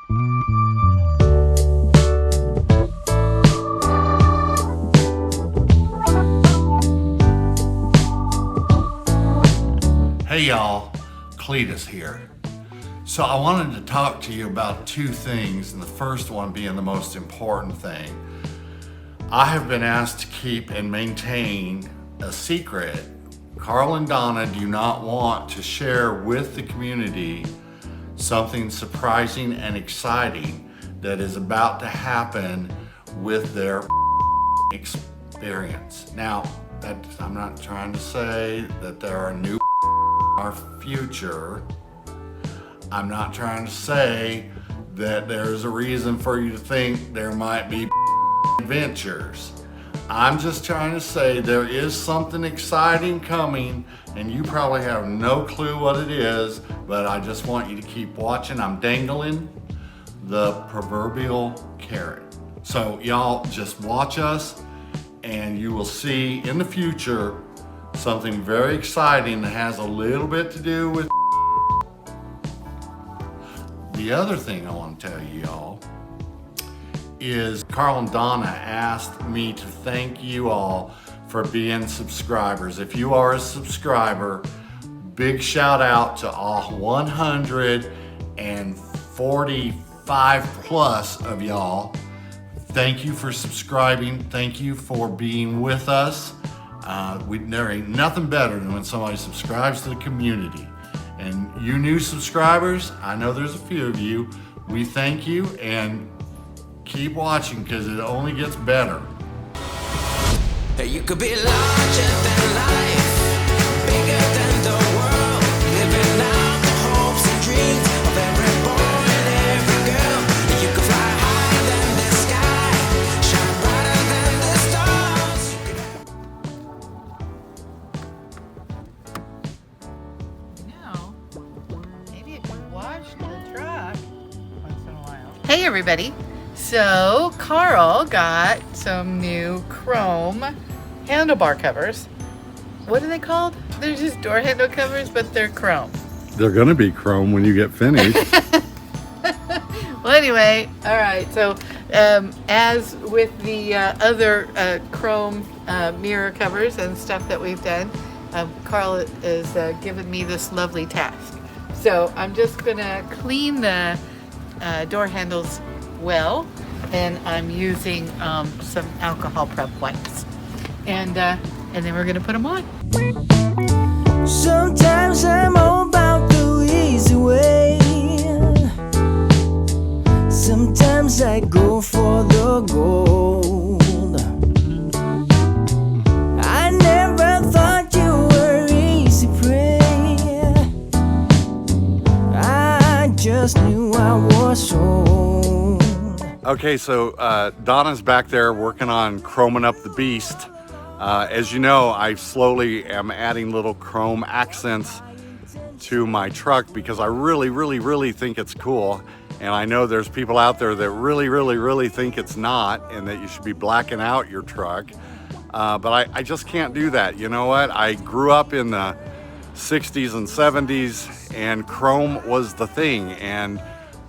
Hey y'all, Cletus here. So I wanted to talk to you about two things, and the first one being the most important thing. I have been asked to keep and maintain a secret. Carl and Donna do not want to share with the community something surprising and exciting that is about to happen with their experience. Now, I'm not trying to say that there are new our future. I'm not trying to say that there's a reason for you to think there might be adventures. I'm just trying to say there is something exciting coming, and you probably have no clue what it is, but I just want you to keep watching. I'm dangling the proverbial carrot. So y'all just watch us, and you will see in the future something very exciting that has a little bit to do with. The other thing I want to tell you y'all is Carl and Donna asked me to thank you all for being subscribers. If you are a subscriber, big shout out to all 145 plus of y'all. Thank you for subscribing. Thank you for being with us. There ain't nothing better than when somebody subscribes to the community. And you new subscribers, I know there's a few of you, we thank you and keep watching because it only gets better. You could be larger than life, bigger than the world, living out the hopes and dreams of every boy and every girl. You could fly higher than the sky, shine brighter than the stars. Maybe you can wash the truck once in a while. Hey everybody. So Carl got some new chrome handlebar covers. What are they called? They're just door handle covers, but they're chrome. They're gonna be chrome when you get finished. Well, anyway, all right. So as with the other chrome mirror covers and stuff that we've done, Carl is giving me this lovely task. So I'm just gonna clean the door handles well, and I'm using some alcohol prep wipes, and then we're gonna put them on. Sometimes I'm all about the easy way. Sometimes I go for the gold. I never thought you were easy prey. I just knew I was sold. Okay, so Donna's back there working on chroming up the beast. As you know, I slowly am adding little chrome accents to my truck because I really think it's cool. And I know there's people out there that really think it's not, and that you should be blacking out your truck. But I just can't do that. You know what? I grew up in the 60s and 70s, and chrome was the thing. And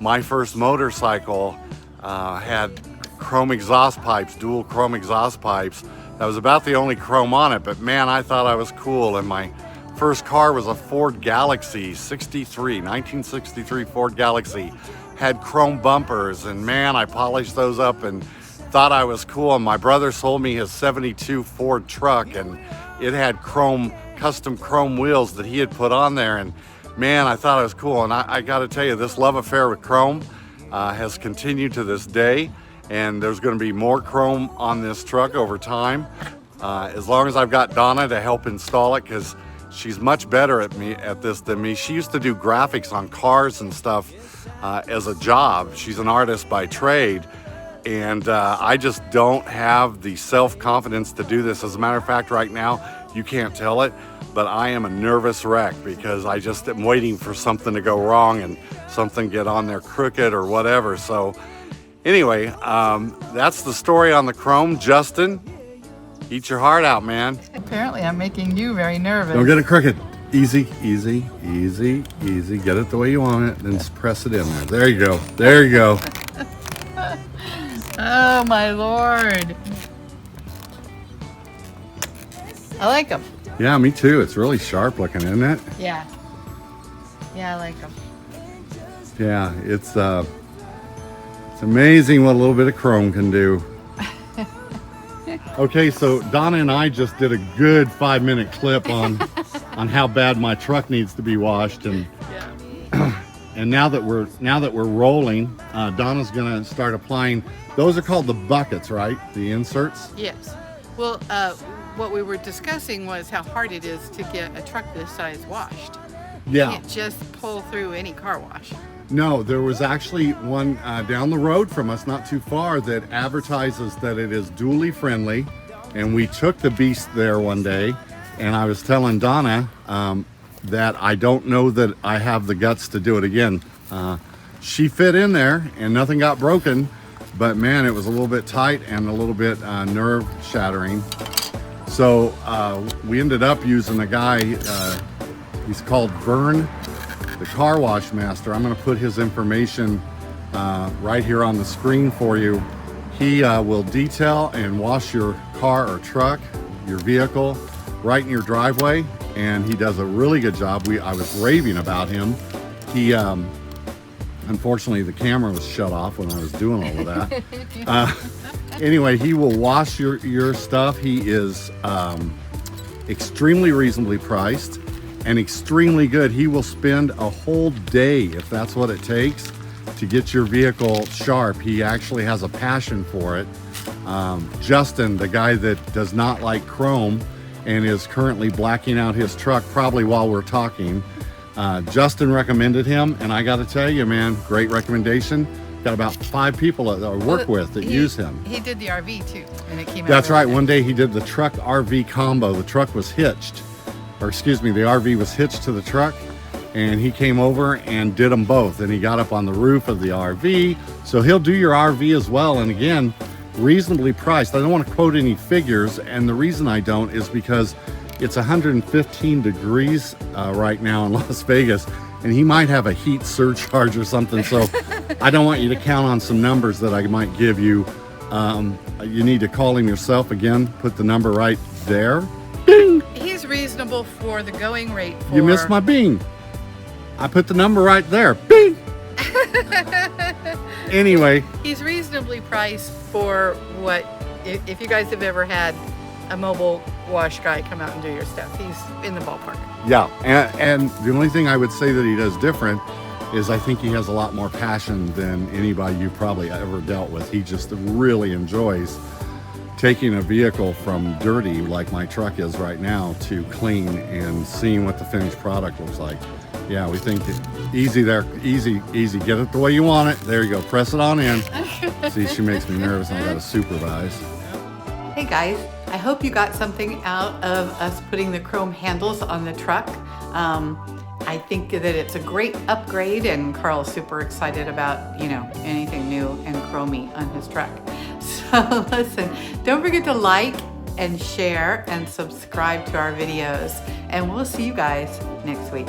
my first motorcycle had chrome exhaust pipes, dual chrome exhaust pipes. That was about the only chrome on it, but man, I thought I was cool. And my first car was a Ford Galaxie 1963 Ford Galaxie. Had chrome bumpers, and man, I polished those up and thought I was cool. And my brother sold me his 72 Ford truck, and it had custom chrome wheels that he had put on there. And man, I thought I was cool. And I gotta tell you, this love affair with chrome has continued to this day, and there's going to be more chrome on this truck over time, as long as I've got Donna to help install it, because she's much better at this than me. She used to do graphics on cars and stuff as a job. She's an artist by trade, and I just don't have the self-confidence to do this. As a matter of fact, right now, you can't tell it, but I am a nervous wreck because I just am waiting for something to go wrong and something get on there crooked or whatever. So anyway, that's the story on the chrome. Justin, eat your heart out, man. Apparently, I'm making you very nervous. Don't get it crooked. Easy, easy, easy, easy. Get it the way you want it, then just press it in there. There you go. There you go. Oh my Lord. I like them. Yeah, me too. It's really sharp looking, isn't it? Yeah. Yeah, I like them. Yeah, it's amazing what a little bit of chrome can do. Okay, so Donna and I just did a good 5-minute clip on how bad my truck needs to be washed, and Yeah. and now that we're rolling, Donna's gonna start applying. Those are called the buckets, right? The inserts. Yes. Well, what we were discussing was how hard it is to get a truck this size washed. You Yeah. can't just pull through any car wash. No, there was actually one down the road from us, not too far, that advertises that it is dually friendly. And we took the beast there one day, and I was telling Donna that I don't know that I have the guts to do it again. She fit in there and nothing got broken, but man, it was a little bit tight and a little bit nerve shattering. So we ended up using a guy, he's called Vern, the car wash master. I'm going to put his information right here on the screen for you. He will detail and wash your car or truck, your vehicle, right in your driveway, and he does a really good job. I was raving about him. He unfortunately the camera was shut off when I was doing all of that. Anyway, he will wash your stuff. He is extremely reasonably priced and extremely good. He will spend a whole day, if that's what it takes, to get your vehicle sharp. He actually has a passion for it. Justin, the guy that does not like chrome and is currently blacking out his truck probably while we're talking, Justin recommended him, and I got to tell you, man, great recommendation. Got about 5 people that I work with that use him. He did the RV too, and it came out. That's really right. good. One day he did the truck RV combo. The truck was hitched, or excuse me, the RV was hitched to the truck, and he came over and did them both. And he got up on the roof of the RV. So he'll do your RV as well. And again, reasonably priced. I don't want to quote any figures, and the reason I don't is because it's 115 degrees right now in Las Vegas, and he might have a heat surcharge or something. So I don't want you to count on some numbers that I might give you. You need to call him yourself again. Put the number right there. Bing! He's reasonable for the going rate. For... You missed my bing. I put the number right there. Bing! Anyway. He's reasonably priced for what, if you guys have ever had a mobile wash guy come out and do your stuff, he's in the ballpark. Yeah, and the only thing I would say that he does different is I think he has a lot more passion than anybody you've probably ever dealt with. He just really enjoys taking a vehicle from dirty, like my truck is right now, to clean and seeing what the finished product looks like. Yeah, we think easy there, easy, easy. Get it the way you want it. There you go, press it on in. See, she makes me nervous and I gotta supervise. Hey guys, I hope you got something out of us putting the chrome handles on the truck. I think that it's a great upgrade, and Carl's super excited about, anything new and chromey on his truck. So listen, don't forget to like and share and subscribe to our videos, and we'll see you guys next week.